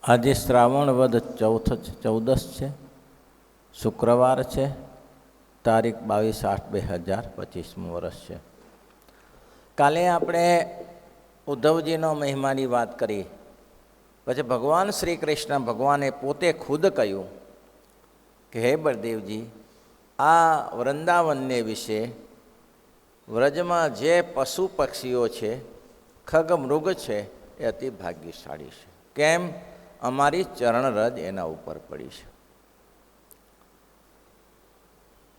આજે શ્રાવણ વદ 14 છે, શુક્રવાર છે, તારીખ 22/8/2025 વર્ષ છે. કાલે આપણે ઉદ્ધવજીનો મહિમાની વાત કરી. પછી ભગવાન શ્રી કૃષ્ણ ભગવાને પોતે ખુદ કહ્યું કે હે બળદેવજી, આ વૃંદાવનને વિશે વ્રજમાં જે પશુ પક્ષીઓ છે, ખગ મૃગ છે, એ અતિ ભાગ્યશાળી છે. કેમ? અમારી ચરણરજ એના ઉપર પડી છે.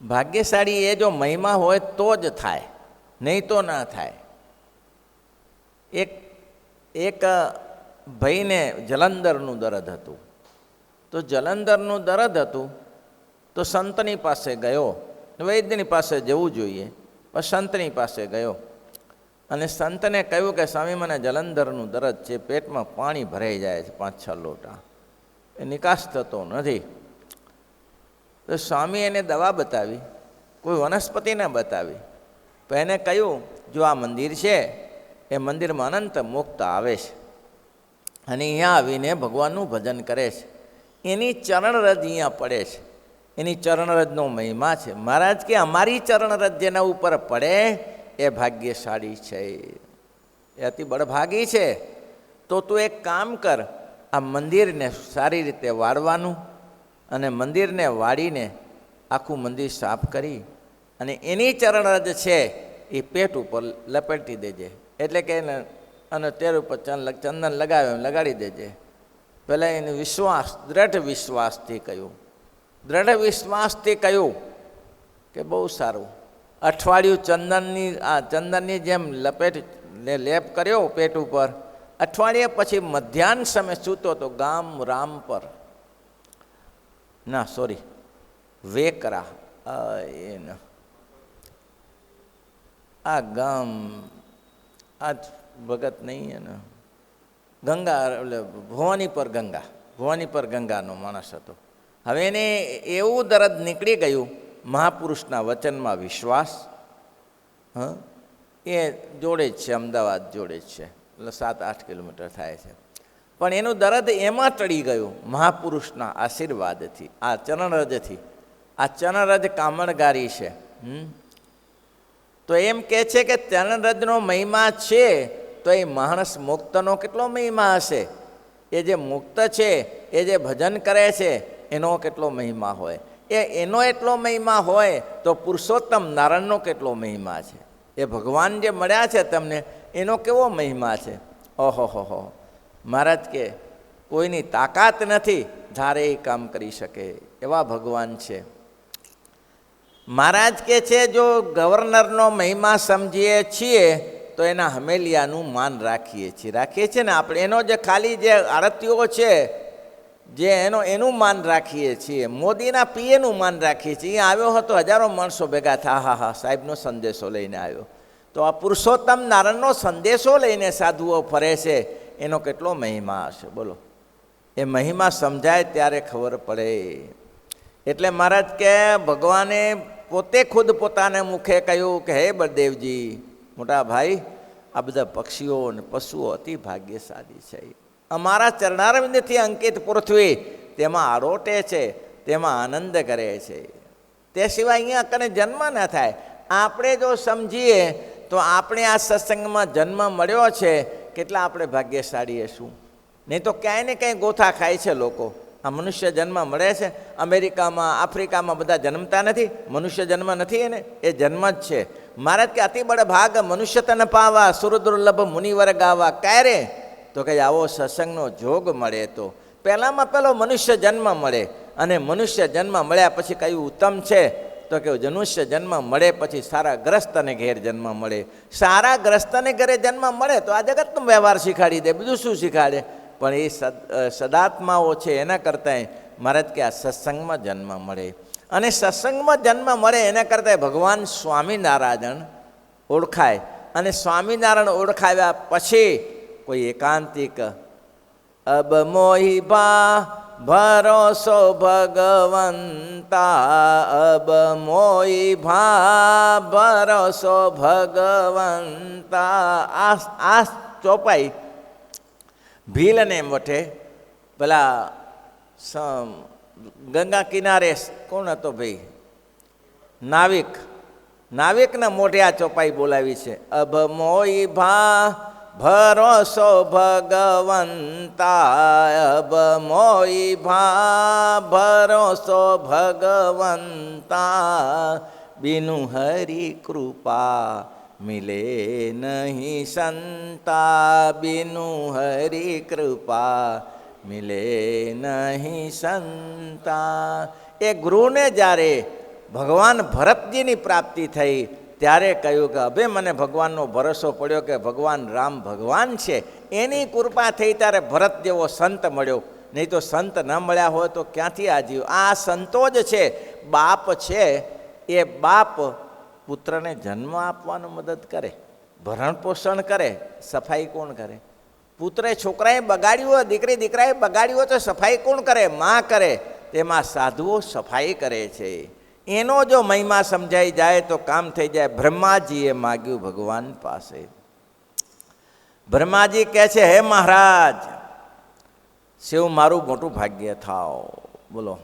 ભાગ્યશાળી એ જો મહિમા હોય તો જ થાય, નહીં તો ના થાય. એક ભાઈને જલંધરનું દર્દ હતું. તો જલંધરનું દર્દ હતું તો સંતની પાસે ગયો. વૈદ્યની પાસે જવું જોઈએ, પણ સંતની પાસે ગયો અને સંતને કહ્યું કે સ્વામી, મને જલંધરનું દર્દ છે, પેટમાં પાણી ભરાઈ જાય છે 5-6 લોટા, એ નિકાસ થતો નથી. તો સ્વામી એને દવા બતાવી, કોઈ વનસ્પતિને બતાવી. તો એને કહ્યું, જો આ મંદિર છે, એ મંદિરમાં અનંત મુક્ત આવે છે અને અહીંયા આવીને ભગવાનનું ભજન કરે છે. એની ચરણરજ અહીંયા પડે છે, એની ચરણરજનો મહિમા છે. મહારાજ કે અમારી ચરણરજ જેના ઉપર પડે એ ભાગ્યશાળી છે, એ અતિ બળભાગી છે. તો તું એક કામ કર, આ મંદિરને સારી રીતે વાળવાનું અને મંદિરને વાળીને આખું મંદિર સાફ કરી અને એની ચરણરજ છે એ પેટ ઉપર લપેટી દેજે. એટલે કે અને તેર ઉપર ચંદન લગાવે લગાડી દેજે. પહેલાં એને વિશ્વાસ, દ્રઢ વિશ્વાસથી કહ્યું, દ્રઢ વિશ્વાસથી કહ્યું કે બહુ સારું. અઠવાડિયું ચંદનની જેમ લપેટને લેપ કર્યો પેટ ઉપર. અઠવાડિયા પછી મધ્યાહન સમય સૂતો તો ગામ રામ પર, ના સોરી વેકરા, આ ગામ આ ભગત નહીં, એને ગંગા એટલે ભવાની પર ગંગાનો માણસ હતો. હવે એને એવું દર્દ નીકળી ગયું. મહાપુરુષના વચનમાં વિશ્વાસ, એ જોડે જ છે, અમદાવાદ જોડે જ છે, એટલે 7-8 કિલોમીટર થાય છે. પણ એનું દર્દ એમાં ટળી ગયું મહાપુરુષના આશીર્વાદથી, આ ચરણરજથી. આ ચરણરજ કામણગારી છે. તો એમ કહે છે કે ચરણરજનો મહિમા છે, તો એ માણસ મુક્તનો કેટલો મહિમા હશે? એ જે મુક્ત છે, એ જે ભજન કરે છે, એનો કેટલો મહિમા હોય? એનો એટલો મહિમા હોય તો પુરુષોત્તમ નારાયણનો કેટલો મહિમા છે? એ ભગવાન જે મળ્યા છે તમને, એનો કેવો મહિમા છે? ઓહો. મહારાજ કે કોઈની તાકાત નથી, ધારે એ કામ કરી શકે એવા ભગવાન છે. મહારાજ કે છે, જો ગવર્નરનો મહિમા સમજીએ છીએ તો એના હમેલિયાનું માન રાખીએ છીએ ને આપણે. એનો જે ખાલી જે આરતીઓ છે, જે એનું માન રાખીએ છીએ. મોદીના પીએનું માન રાખીએ છીએ. અહીંયા આવ્યો હતો, હજારો માણસો ભેગા થયા, હા સાહેબનો સંદેશો લઈને આવ્યો. તો આ પુરુષોત્તમ નારાયણનો સંદેશો લઈને સાધુઓ ફરે છે, એનો કેટલો મહિમા હશે બોલો. એ મહિમા સમજાય ત્યારે ખબર પડે. એટલે મહારાજ કે ભગવાને પોતે ખુદ પોતાના મુખે કહ્યું કે હે બળદેવજી, મોટા ભાઈ, આ બધા પક્ષીઓ અને પશુઓ અતિ ભાગ્યશાળી છે. અમારા ચરણારવિંદથી અંકિત પૃથ્વી તેમાં આરોટે છે, તેમાં આનંદ કરે છે. તે સિવાય અહીંયા કને જન્મ ન થાય. આપણે જો સમજીએ તો આપણે આ સત્સંગમાં જન્મ મળ્યો છે, કેટલા આપણે ભાગ્યશાળી હશું. નહીં તો ક્યાંય ને ક્યાંય ગોથા ખાય છે લોકો. આ મનુષ્ય જન્મ મળે છે. અમેરિકામાં, આફ્રિકામાં બધા જન્મતા નથી, મનુષ્ય જન્મ નથી એને, એ જન્મ જ છે. મહારાજ કે અતિ બળ ભાગ મનુષ્ય તન પાવા, સુર દુર્લભ મુનિવર ગાવા. ક્યારે? તો કે આવો સત્સંગનો જોગ મળે તો પહેલામાં પહેલો મનુષ્ય જન્મ મળે. અને મનુષ્ય જન્મ મળ્યા પછી કયું ઉત્તમ છે? તો કે મનુષ્ય જન્મ મળે પછી સારા ગ્રસ્તને ઘેર જન્મ મળે. સારા ગ્રસ્તને ઘરે જન્મ મળે તો આ જગતનો વ્યવહાર શીખાડી દે, બીજું શું શીખાડે? પણ એ સદાત્માઓ છે, એના કરતાં મહારાજ કે આ સત્સંગમાં જન્મ મળે. અને સત્સંગમાં જન્મ મળે એના કરતાં ભગવાન સ્વામિનારાયણ ઓળખાય. અને સ્વામિનારાયણ ઓળખાવ્યા પછી કોઈ એકાંતિક અબ મોહી ભરોસો ભગવંતા, અબ મોહી ભરોસો ભગવંતા. આ ચોપાઈ ભીલને મઠે પેલા ગંગા કિનારે કોણ હતો ભાઈ, નાવિકના મોઢે આ ચોપાઈ બોલાવી છે. અબ મોઈ ભા ભરોસો ભગવંતા, અબ મોઈ ભા ભરોસો ભગવંતા, બિનુ હરી કૃપા મિલે નહીં સંતા, બિનુ હરી કૃપા મિલે નહીં સંતા. એ ગુરુને જ્યારે ભગવાન ભરતજીની પ્રાપ્તિ થઈ ત્યારે કહ્યું કે હવે મને ભગવાનનો ભરોસો પડ્યો કે ભગવાન રામ ભગવાન છે, એની કૃપા થઈ ત્યારે ભરત જેવો સંત મળ્યો. નહીં તો સંત ન મળ્યા હોય તો ક્યાંથી આ જીવ. આ સંતો જ છે, બાપ છે, એ બાપ પુત્રને જન્મ આપવાનું મદદ કરે, ભરણ પોષણ કરે, સફાઈ કોણ કરે? પુત્રે છોકરાએ બગાડ્યું હોય, દીકરાએ બગાડ્યું હોય તો સફાઈ કોણ કરે? માં કરે. તેમાં સાધુઓ સફાઈ કરે છે. એનો જો મહિમા સમજાઈ જાય તો કામ થઈ જાય. બ્રહ્માજીએ માગ્યું ભગવાન પાસે. બ્રહ્માજી કહે છે, હે મહારાજ, શિવ મારું મોટું ભાગ્ય થાવ. બોલો.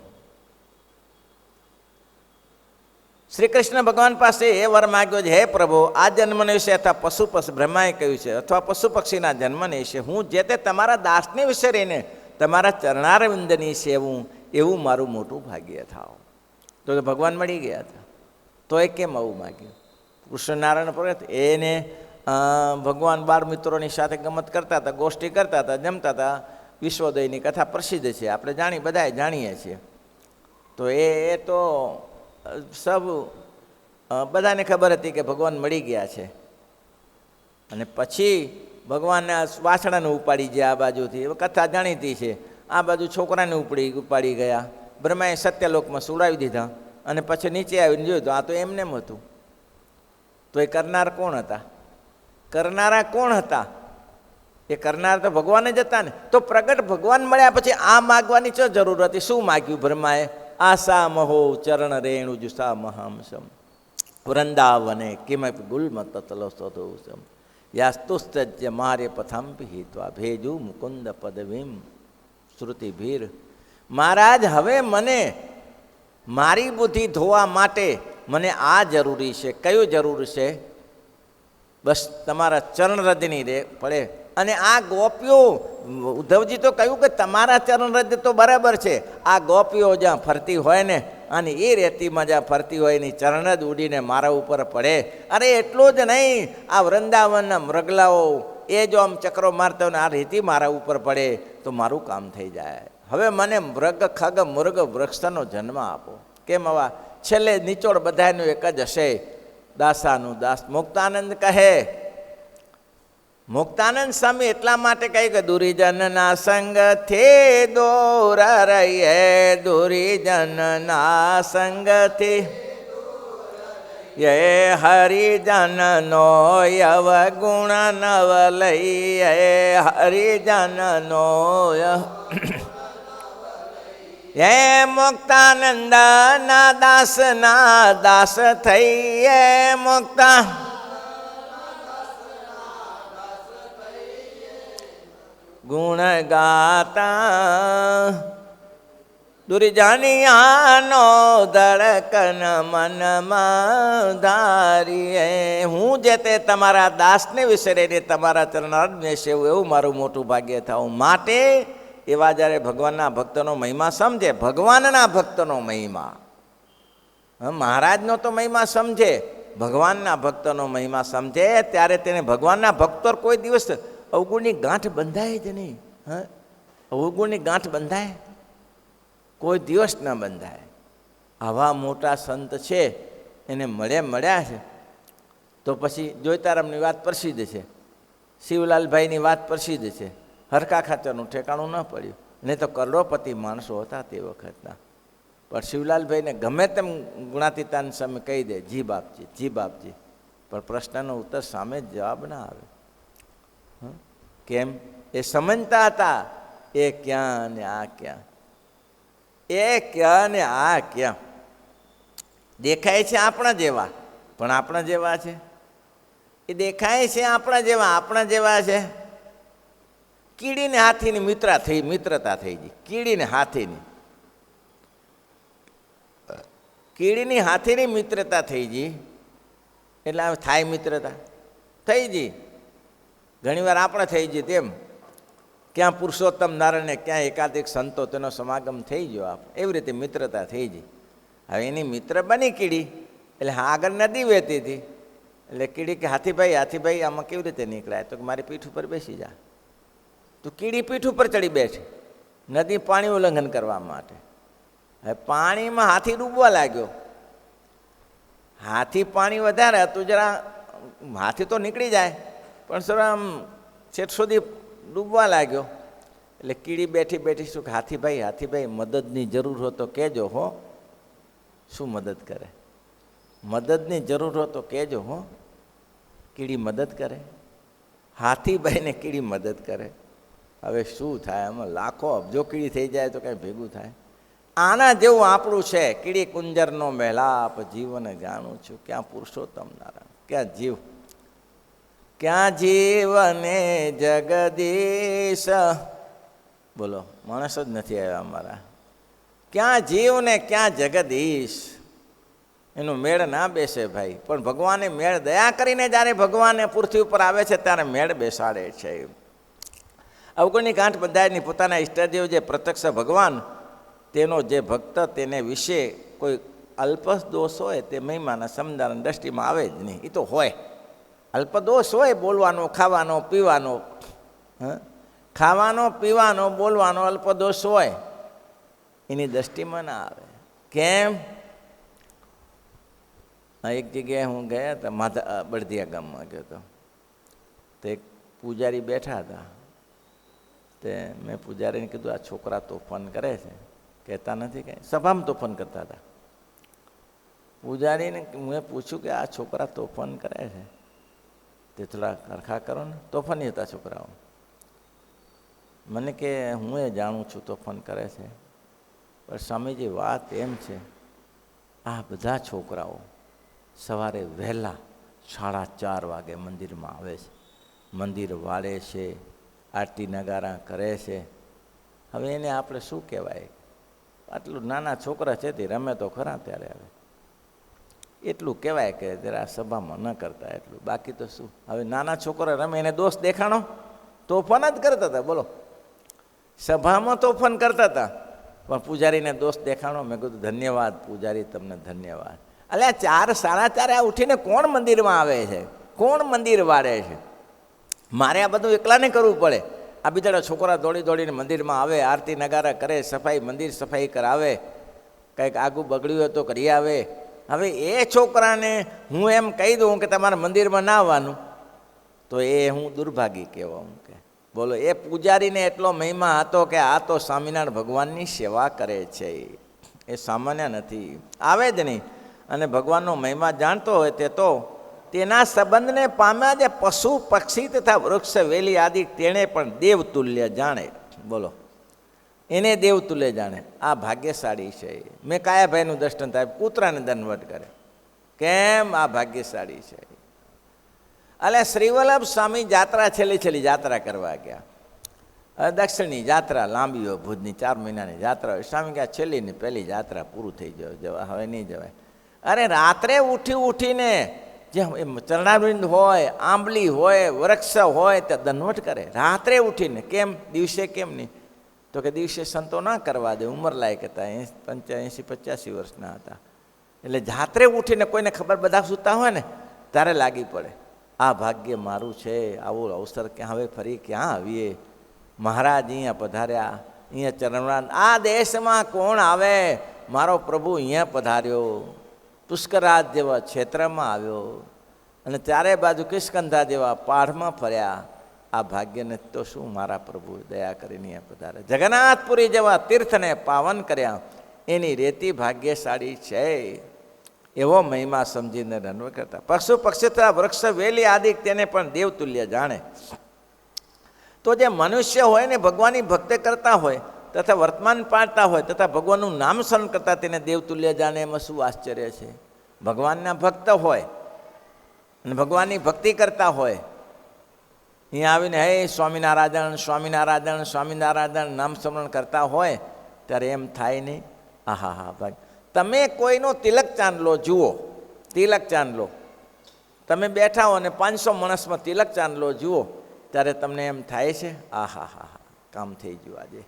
શ્રી કૃષ્ણ ભગવાન પાસે એ વર માગ્યો છે, હે પ્રભુ, આ જન્મને વિશે અથવા પશુ બ્રહ્માએ કહ્યું છે અથવા પશુ પક્ષીના જન્મને વિશે હું જે તે તમારા દાસને વિશે રહીને તમારા ચરણારવિંદની સેવું, એવું મારું મોટું ભાગ્ય થાવ. તો ભગવાન મળી ગયા હતા. તો એ કેમ આવું માગ્યું? કૃષ્ણનારાયણ પ્રગટ એને ભગવાન બાર મિત્રોની સાથે ગમત કરતા હતા, ગોષ્ઠી કરતા હતા, જમતા હતા. વિશ્વોદયની કથા પ્રસિદ્ધ છે, આપણે બધાએ જાણીએ છીએ. તો એ તો સબ બધાને ખબર હતી કે ભગવાન મળી ગયા છે. અને પછી ભગવાનને વાછડાને ઉપાડી ગયા આ બાજુથી, કથા જાણીતી છે. આ બાજુ છોકરાને ઉપાડી ગયા. બ્રહ્માએ સત્યલોકમાં સુડાવી દીધા અને પછી નીચે આવીને જોયું તો આ તો એમને એમ હતું. તો એ કરનાર કોણ હતા? કરનારા કોણ હતા? એ કરનાર તો ભગવાન જ હતા ને. તો પ્રગટ ભગવાન મળ્યા પછી આ માગવાની શું જરૂર હતી? શું માગ્યું બ્રહ્માએ? આશા મહો ચરણ રેણુ જુસા મહામસમ વૃંદાવને કિમપી ગુલમત તલસમ યાસ્તુસ્તજ્ય મારે પથંપી હિત્વા ભેજુ મુકુંદ પદવીમ શ્રુતિભીર. મહારાજ, હવે મને મારી બુદ્ધિ ધોવા માટે મને આ જરૂરી છે. કયું જરૂર છે? બસ તમારા ચરણરજની રે પડે. અને આ ગોપીઓ, ઉદ્ધવજી તો કહ્યું કે તમારા ચરણરજ તો બરાબર છે, આ ગોપીઓ જ્યાં ફરતી હોય ને, અને એ રેતીમાં જ્યાં ફરતી હોય એની ચરણજ ઉડીને મારા ઉપર પડે. અરે એટલું જ નહીં, આ વૃંદાવનના મૃગલાઓ એ જો આમ ચક્રો મારતા હોય ને આ રેતી મારા ઉપર પડે તો મારું કામ થઈ જાય. હવે મને મૃગ ખગ મૃગ વૃક્ષનો જન્મ આપો. કેમ આવા છેલ્લે નિચોડ બધાનું એક જ હશે, દાસાનું દાસ. મુક્તાનંદ કહે, મુક્તાનંદ સ્વામી એટલા માટે કહ્યું કે દુરીજનના સંગથી દૂર રહીએ, દુરીજનના સંગથી યે હરિજનનો અવગુણ નવ લઈએ, હરિજનનો હે મુક્તાનંદના દાસના દાસ થઈએ, મુક્તા ગુણ ગાતા દુર્જાનિયાનો ધડકન મનમાં ધારીએ. હું જે તે તમારા દાસને વિસરીને તમારા ચરણારવિંદને સેવું, એવું મારું મોટું ભાગ્ય થાવું. માટે એવા જ્યારે ભગવાનના ભક્તનો મહિમા સમજે, ભગવાનના ભક્તનો મહિમા, મહારાજનો તો મહિમા સમજે, ભગવાનના ભક્તનો મહિમા સમજે, ત્યારે તેને ભગવાનના ભક્તો કોઈ દિવસ અવગુણની ગાંઠ બંધાય જ નહીં. અવગુણની ગાંઠ બંધાય? કોઈ દિવસ ન બંધાય. આવા મોટા સંત છે, એને મળ્યા છે. તો પછી જોઈતારામની વાત પ્રસિદ્ધ છે, શિવલાલભાઈની વાત પ્રસિદ્ધ છે. હરખા ખાચરનું ઠેકાણું ન પડ્યું. નહીં તો કરોડોપતિ માણસો હતા તે વખતના. પણ શિવલાલભાઈને ગમે તેમ ગુણાતીતાન સામે કહી દે, જી બાપજી, જી બાપજી, પણ પ્રશ્નનો ઉત્તર સામે જવાબ ના આવે. કેમ? એ સમજતા હતા એ ક્યાં ને આ ક્યાં, એ ક્યાં ને આ ક્યાં. દેખાય છે આપણા જેવા, પણ આપણા જેવા છે? એ દેખાય છે આપણા જેવા છે, કીડીને હાથીની મિત્રતા થઈ ગઈ. કીડીને હાથીની મિત્રતા થઈ ગઈ એટલે હવે થાય મિત્રતા થઈ ગઈ. ઘણીવાર આપણે થઈ ગઈ તેમ ક્યાં પુરુષોત્તમ નારાયણને ક્યાં એકાધિક સંતો તેનો સમાગમ થઈ ગયો. આપણે એવી રીતે મિત્રતા થઈ ગઈ. હવે એની મિત્ર બની કીડી. એટલે આગળ નદી વહેતી હતી એટલે કીડી કે હાથીભાઈ આમાં કેવી રીતે નીકળાય? તો મારી પીઠ ઉપર બેસી જા. તો કીડી પીઠ ઉપર ચડી બેઠી નદી પાણી ઉલ્લંઘન કરવા માટે. હવે પાણીમાં હાથી ડૂબવા લાગ્યો. હાથી પાણી વધારે હતું જરા, હાથી તો નીકળી જાય પણ સર આમ છેટ સુધી ડૂબવા લાગ્યો. એટલે કીડી બેઠી શું કે હાથીભાઈ મદદની જરૂર હોય તો કહેજો હો. શું મદદ કરે? મદદની જરૂર હોય તો કહેજો હો. કીડી મદદ કરે, હાથીભાઈને કીડી મદદ કરે. હવે શું થાય? આમાં લાખો અબજો કીડી થઈ જાય તો કંઈ ભેગું થાય? આના જેવું આપણું છે. કીડી કુંજરનો મેલાપ જીવન જાણું છું. ક્યાં પુરુષોત્તમ નારાયણ, ક્યાં જીવને જગદીશ. બોલો, માણસ જ નથી આવ્યા અમારા. ક્યાં જીવ ને ક્યાં જગદીશ. એનો મેળ ના બેસે ભાઈ. પણ ભગવાને મેળ દયા કરીને જ્યારે ભગવાને પૃથ્વી ઉપર આવે છે ત્યારે મેળ બેસાડે છે. અવગુણની ગાંઠ બંધાયની પોતાના ઈષ્ટદેવ જે પ્રત્યક્ષ ભગવાન, તેનો જે ભક્ત તેને વિશે કોઈ અલ્પ દોષ હોય તે મહિમાના સમજાવવાની દ્રષ્ટિમાં આવે જ નહીં. એ તો હોય અલ્પ દોષ હોય, બોલવાનો, ખાવાનો, પીવાનો, બોલવાનો અલ્પ દોષ હોય, એની દ્રષ્ટિમાં ના આવે. કેમ? એક જગ્યાએ હું ગયા હતા, બળદિયા ગામમાં ગયો હતો. તો એક પૂજારી બેઠા હતા. તે મેં પૂજારીને કીધું આ છોકરા તોફાન કરે છે. કહેતા નથી કંઈ. સભામાં તોફાન કરતા હતા. પૂજારીને મેં પૂછ્યું કે આ છોકરા તોફાન કરે છે તે થોડા હરખા કરો ને. તોફાની હતા છોકરાઓ. મને કે હું એ જાણું છું તોફાન કરે છે, પણ સ્વામીજી વાત એમ છે, આ બધા છોકરાઓ સવારે વહેલા 4:30 વાગે મંદિરમાં આવે છે, મંદિર વાળે છે, આરતી નગારા કરે છે. હવે એને આપણે શું કહેવાય? આટલું નાના છોકરા છે તે રમે તો ખરા ત્યારે. હવે એટલું કહેવાય કે જરા સભામાં ન કરતા એટલું. બાકી તો શું? હવે નાના છોકરા રમે એને દોષ દેખાણો? તોફાન જ કરતા હતા. બોલો, સભામાં તોફાન કરતા હતા પણ પૂજારીને દોષ દેખાણો. મેં કીધું ધન્યવાદ પૂજારી, તમને ધન્યવાદ. અલ્યા 4, 4:30 ઉઠીને કોણ મંદિરમાં આવે છે? કોણ મંદિર વાળે છે? મારે આ બધું એકલાને કરવું પડે? આ બિચારા છોકરા દોડીને મંદિરમાં આવે, આરતી નગારા કરે, સફાઈ, મંદિર સફાઈ કરાવે, કંઈક આગું બગડ્યું હોય તો કરી આવે. હવે એ છોકરાને હું એમ કહી દઉં કે તમારે મંદિરમાં ના આવવાનું, તો એ હું દુર્ભાગી કહેવાઉં કે? બોલો, એ પૂજારીને એટલો મહિમા હતો કે આ તો સ્વામિનારાયણ ભગવાનની સેવા કરે છે, એ સામાન્ય નથી, આવે જ નહીં. અને ભગવાનનો મહિમા જાણતો હોય તે તો તેના સંબંધને પામ્યા જે પશુ પક્ષી તથા વૃક્ષ વેલી આદિ તેણે પણ દેવતુલ્ય જાણે. બોલો, એને દેવતુલ્ય જાણે. આ ભાગ્યશાળી છે. મેં કાયાભાઈનું દર્શન થાય, કૂતરાને દંડવત કરે. કેમ? આ ભાગ્યશાળી છે. એટલે શ્રીવલ્લભ સ્વામી જાત્રા છેલ્લી જાત્રા કરવા ગયા. હવે દક્ષિણની જાત્રા લાંબી હોય, ભુજની 4 મહિનાની જાત્રા હોય. સ્વામી ગયા છેલ્લી ને પહેલી જાત્રા પૂરું થઈ જવા, હવે નહીં જવાય. અરે રાત્રે ઉઠીને જે ચરણારવિંદ હોય, આંબલી હોય, વૃક્ષ હોય તે દંડવત કરે રાત્રે ઉઠીને. કેમ? દિવસે કેમ નહીં? તો કે દિવસે સંતો ના કરવા દે, ઉંમર લાયક હતા, 85-85 વર્ષના હતા. એટલે રાત્રે ઉઠીને કોઈને ખબર, બધા સૂતા હોય ને ત્યારે લાગી પડે. આ ભાગ્ય મારું છે, આવો અવસર ક્યાં હવે ફરી ક્યાં આવીએ? મહારાજ અહીંયા પધાર્યા, અહીંયા ચરણવાન. આ દેશમાં કોણ આવે? મારો પ્રભુ અહીંયા પધાર્યો, પુષ્કરાજ જેવા ક્ષેત્રમાં આવ્યો અને ચારે બાજુ કિષ્કંધા જેવા પાઢમાં ફર્યા. આ ભાગ્યને તો શું મારા પ્રભુ દયા કરીને અહીંયા પધારે. જગન્નાથપુરી જેવા તીર્થને પાવન કર્યા. એની રેતી ભાગ્યશાળી છે. એવો મહિમા સમજીને દંડવત કરતા. પશુ પક્ષી તથા વૃક્ષ વેલી આદિ તેને પણ દેવતુલ્ય જાણે. તો જે મનુષ્ય હોય ને ભગવાનની ભક્તિ કરતા હોય તથા વર્તમાન પાડતા હોય તથા ભગવાનનું નામ સ્મરણ કરતા તેને દેવતુલ્ય જાણે. એમાં શું આશ્ચર્ય છે? ભગવાનના ભક્ત હોય અને ભગવાનની ભક્તિ કરતા હોય અહીંયા આવીને હે સ્વામિનારાયણ સ્વામિનારાયણ સ્વામિનારાયણ નામ સ્મરણ કરતા હોય ત્યારે એમ થાય નહીં, હા હા ભાઈ તમે કોઈનો તિલક ચાંદલો જુઓ, તિલક ચાંદલો તમે બેઠા હો અને 500 માણસમાં તિલક ચાંદલો જુઓ ત્યારે તમને એમ થાય છે હા હા હા હા કામ થઈ ગયું,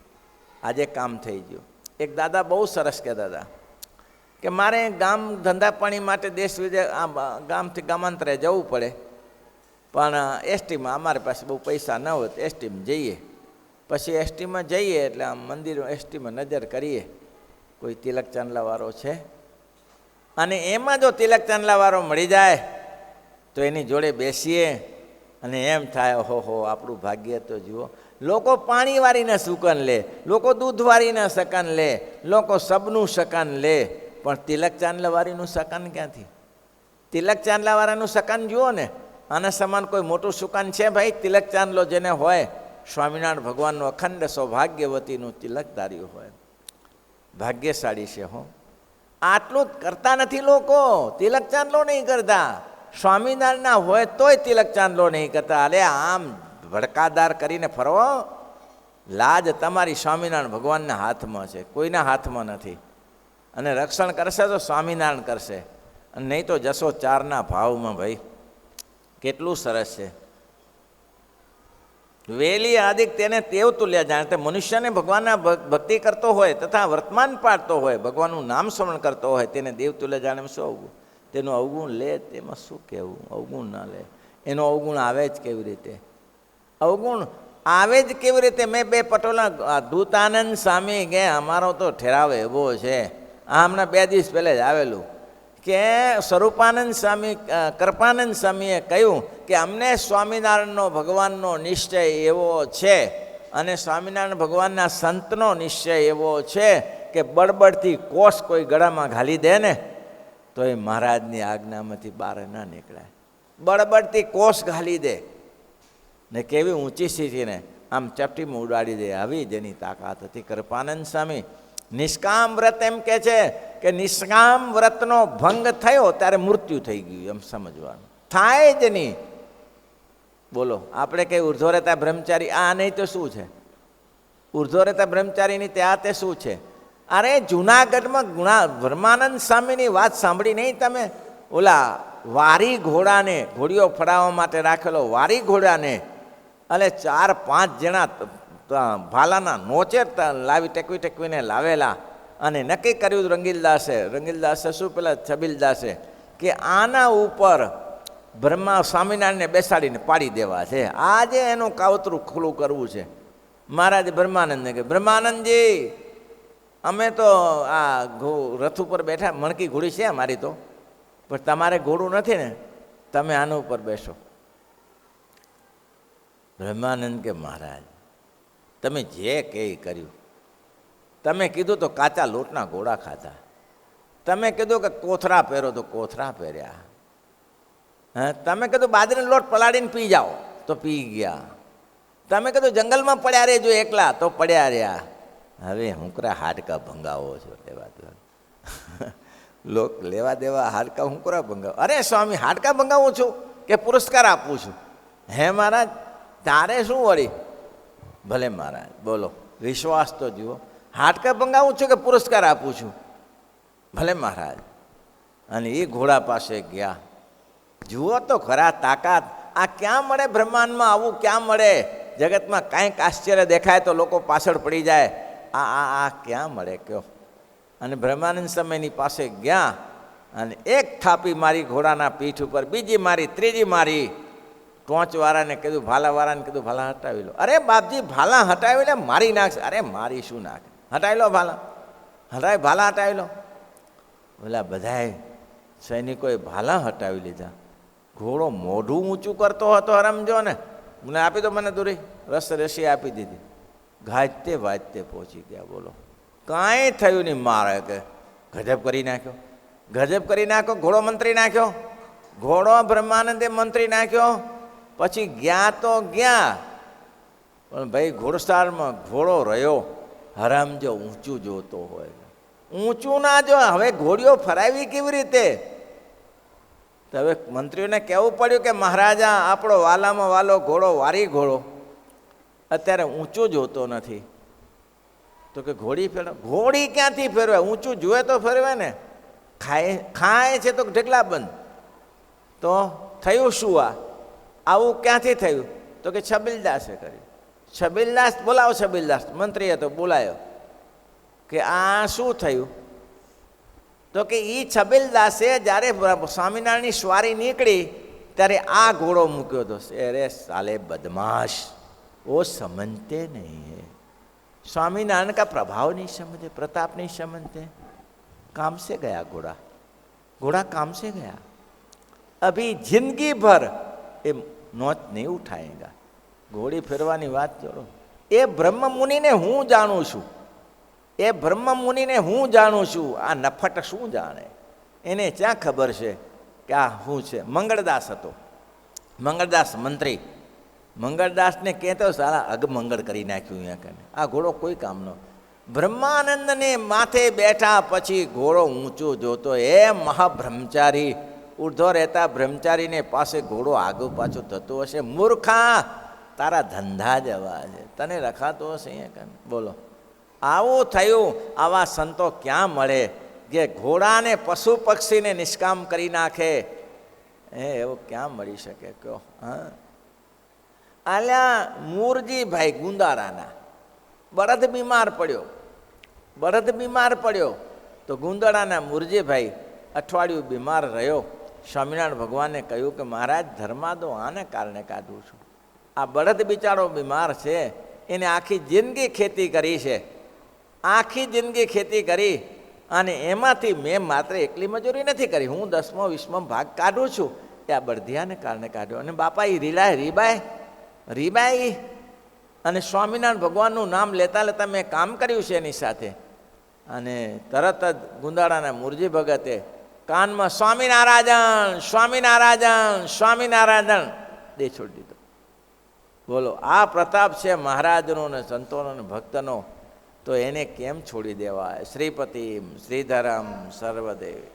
આજે કામ થઈ ગયું. એક દાદા બહુ સરસ કહેતા હતા કે મારે ગામ ધંધા પાણી માટે દેશ વિદેશ ગામથી ગામાંતરે જવું પડે, પણ એસટીમાં અમારી પાસે બહુ પૈસા ન હોય તો એસટીમાં જઈએ. પછી એસટીમાં જઈએ એટલે આમ મંદિર એસટીમાં નજર કરીએ કોઈ તિલક ચાંદલાવાળો છે, અને એમાં જો તિલક ચાંદલાવાળો મળી જાય તો એની જોડે બેસીએ અને એમ થાય ઓહો આપણું ભાગ્ય તો જુઓ. લોકો પાણીવાળીને સુકન લે, લોકો દૂધવાળીને શકન લે, લોકો સબનું શકન લે, પણ તિલક ચાંદલાવાળીનું શકન ક્યાંથી? તિલક ચાંદલાવાળાનું શકન જુઓ ને, આના સમાન કોઈ મોટું સુકાન છે ભાઈ? તિલક ચાંદલો જેને હોય, સ્વામિનારાયણ ભગવાનનું અખંડ સૌભાગ્યવતીનું તિલકધારી હોય, ભાગ્યશાળી છે હો. આટલું જ કરતા નથી લોકો, તિલક ચાંદલો નહીં કરતા. સ્વામિનારાયણના હોય તોય તિલક ચાંદલો નહીં કરતા. અરે આમ ભડકાદાર કરીને ફરવો, લાજ તમારી સ્વામિનારાયણ ભગવાનના હાથમાં છે, કોઈના હાથમાં નથી. અને રક્ષણ કરશે તો સ્વામિનારાયણ કરશે, અને નહીં તો જશો ચારના ભાવમાં. ભાઈ કેટલું સરસ છે. વેલી આદિક તેને તેવ તુલ્યા જાણે. તે મનુષ્યને ભગવાનના ભક્તિ કરતો હોય તથા વર્તમાન પાડતો હોય, ભગવાનનું નામ સ્મરણ કરતો હોય, તેને દેવ તુલ્યા જાણે શું અવગુણ? તેનું અવગુણ લે તેમાં શું કહેવું? અવગુણ ના લે. એનો અવગુણ આવે જ કેવી રીતે? અવગુણ આવે જ કેવી રીતે? મેં 2 પટોળા દૂતાનંદ સ્વામી કે અમારો તો ઠેરાવ એવો છે, આ હમણાં 2 દિવસ પહેલાં જ આવેલું કે સ્વરૂપાનંદ સ્વામી કૃપાનંદ સ્વામીએ કહ્યું કે અમને સ્વામિનારાયણનો ભગવાનનો નિશ્ચય એવો છે અને સ્વામિનારાયણ ભગવાનના સંતનો નિશ્ચય એવો છે કે બળબડથી કોષ કોઈ ગળામાં ઘાલી દે ને તો એ મહારાજની આજ્ઞામાંથી બહાર ના નીકળાય. બળબડથી કોષ ઘાલી દે ને કેવી ઊંચી સ્થિતિને આમ ચપટીમાં ઉડાડી દે, આવી જેની તાકાત હતી. કૃપાનંદ સ્વામી નિષ્કામ વ્રત એમ કહે છે કે નિષ્કામ વ્રતનો ભંગ થયો ત્યારે મૃત્યુ થઈ ગયું, એમ સમજવાનું. થાય જ નહીં. બોલો આપણે કંઈ ઉર્ધ્વ રહેતા બ્રહ્મચારી આ નહીં તો શું છે? ઉર્ધ્વ રહેતા બ્રહ્મચારીની ત્યાં તે શું છે? અરે જુનાગઢમાં બ્રહ્માનંદ સ્વામીની વાત સાંભળી નહીં તમે? ઓલા વારી ઘોડાને, ઘોડીઓ ફડાવવા માટે રાખેલો વારી ઘોડાને અને 4-5 જણા ભાલાના નોચેર લાવી ટેકવીને લાવેલા, અને નક્કી કર્યું રંગીલદાસે શું પેલા છબીલદાસે કે આના ઉપર સ્વામિનારાયણને બેસાડીને પાડી દેવા છે. આજે એનું કાવતરું ખુલ્લું કરવું છે. મહારાજ બ્રહ્માનંદને કે બ્રહ્માનંદજી અમે તો આ રથ ઉપર બેઠા, મણકી ઘોડી છે અમારી તો, પણ તમારે ઘોડું નથી ને, તમે આના ઉપર બેસો. બ્રહ્માનંદ કે મહારાજ તમે જે કંઈ કર્યું, તમે કીધું તો કાચા લોટના ઘોડા ખાધા, તમે કીધું કે કોથરા પહેરો તો કોથરા પહેર્યા, હા તમે કીધું બાજરીનો લોટ પલાળીને પી જાઓ તો પી ગયા, તમે કીધું જંગલમાં પડ્યા રહેજો એકલા તો પડ્યા રહ્યા. હવે હુંકરા હાડકા ભંગાવો છો, લેવા દેવા લોક લેવા દેવા હાડકા હુંકરા ભંગાવો. અરે સ્વામી હાડકા ભંગાવું છું કે પુરસ્કાર આપું છું? હે મહારાજ તારે શું વળી? ભલે મહારાજ બોલો, વિશ્વાસ તો જુઓ. હાડકા ભંગાવું છું કે પુરસ્કાર આપું છું? ભલે મહારાજ. અને એ ઘોડા પાસે ગયા. જુઓ તો ખરા તાકાત. આ ક્યાં મળે બ્રહ્માંડમાં? આવું ક્યાં મળે? જગતમાં કાંઈક આશ્ચર્ય દેખાય તો લોકો પાછળ પડી જાય. આ ક્યાં મળે કયો? અને બ્રહ્માનંદ સ્વામીની પાસે ગયા અને એક થાપી મારી ઘોડાના પીઠ ઉપર, બીજી મારી, ત્રીજી મારી. ટોંચવાળાને કીધું, ભાલાવાળાને કીધું ભાલા હટાવી લો. અરે બાપજી ભાલા હટાવી લે, મારી નાખશે. અરે મારી શું નાખે? હટાવી લો ભાલા, ભાલા હટાવી લો. ઓલા બધાએ સૈનિકોએ ભાલા હટાવી લીધા. ઘોડો મોઢું ઊંચું કરતો હતો, હરમજો ને મને આપી દો, મને દૂરી રસી આપી દીધી. ગાજતે વાજતે પહોંચી ગયા. બોલો કાંઈ થયું નહીં. મારે કે ગજબ કરી નાખ્યો, ગજબ કરી નાખ્યો. ઘોડો મંત્રી નાખ્યો, ઘોડો બ્રહ્માનંદે મંત્રી નાખ્યો. પછી ગયા તો ગયા, પણ ભાઈ ઘોડસારમાં ઘોડો રહ્યો. હરામ જો ઊંચું જોતો હોય, ઊંચું ના જો. હવે ઘોડીઓ ફરાવી કેવી રીતે? તો હવે મંત્રીઓને કહેવું પડ્યું કે મહારાજા આપણો વાલામાં વાલો ઘોડો વારી ઘોડો અત્યારે ઊંચું જોતો નથી. તો કે ઘોડી ક્યાંથી ફેરવે, ઊંચું જુએ તો ફેરવે ને. ખાય છે તો ઢગલા બંધ. તો થયું શું આવું ક્યાંથી થયું? તો કે છબીલદાસે કર્યું. છબીલદાસ બોલાવો, છબીલદાસ. મંત્રીએ તો બોલાયો કે આ શું થયું? તો કે એ છબીલદાસે જ્યારે સ્વામિનારાયણની સ્વારી નીકળી ત્યારે આ ઘોડો મૂક્યો હતો. અરે સાલે બદમાશ, वो समझते नहीं है, स्वामीनारायण का प्रभाव नहीं समझते, प्रताप नहीं समझते. काम से गया घोड़ा, घोड़ा काम से गया. अभी जिंदगी भर ये नोच नहीं उठाएगा. घोड़ी ફેરવાની વાત જોડો. એ બ્રહ્મ મુનિને હું જાણું છું, એ બ્રહ્મ મુનિને હું જાણું છું. આ નફટ શું જાણે? એને ક્યાં ખબર છે કે આ શું છે? મંગળદાસ હતો, મંગળદાસ મંત્રી. મંગળદાસને કહેતો સારા અગમંગળ કરી નાખ્યું અહીંયા કને. આ ઘોડો કોઈ કામનો. બ્રહ્માનંદને માથે બેઠા પછી ઘોડો ઊંચો જોતો. એ મહાબ્રહ્મચારી, ઉર્ધ્વ રહેતા બ્રહ્મચારીને પાસે ઘોડો આગળ પાછું થતો હશે. મૂર્ખા, તારા ધંધા જ આવા છે, તને રખાતો હશે અહીંયા કને. બોલો, આવું થયું. આવા સંતો ક્યાં મળે જે ઘોડાને પશુ પક્ષીને નિષ્કામ કરી નાખે? એવું ક્યાં મળી શકે કહો? હા, આલ્યા મૂરજીભાઈ ગુંદારાના બળદ બીમાર પડ્યો, બળદ બીમાર પડ્યો તો ગુંદારાના મૂરજીભાઈ અઠવાડિયું બીમાર રહ્યો. સ્વામિનારાયણ ભગવાને કહ્યું કે મહારાજ ધર્માદો આને કારણે કાઢું છું. આ બળદ બિચારો બીમાર છે, એને આખી જિંદગી ખેતી કરી છે, આખી જિંદગી ખેતી કરી અને એમાંથી મેં માત્ર એકલી મજૂરી નથી કરી, હું 10મો 20મો ભાગ કાઢું છું. એ આ બળદિયાને કારણે કાઢ્યો. અને બાપા એ રીબાઈ અને સ્વામિનારાયણ ભગવાનનું નામ લેતા લેતા મેં કામ કર્યું છે એની સાથે. અને તરત જ ગુંદાળાના મૂરજી ભગતે કાનમાં સ્વામિનારાયણ સ્વામિનારાયણ સ્વામિનારાયણ દે છોડી દીધો. બોલો, આ પ્રતાપ છે મહારાજનો ને સંતોનો ને ભક્તનો, તો એને કેમ છોડી દેવાય? શ્રીપતિ શ્રીધરમ સર્વદેવ.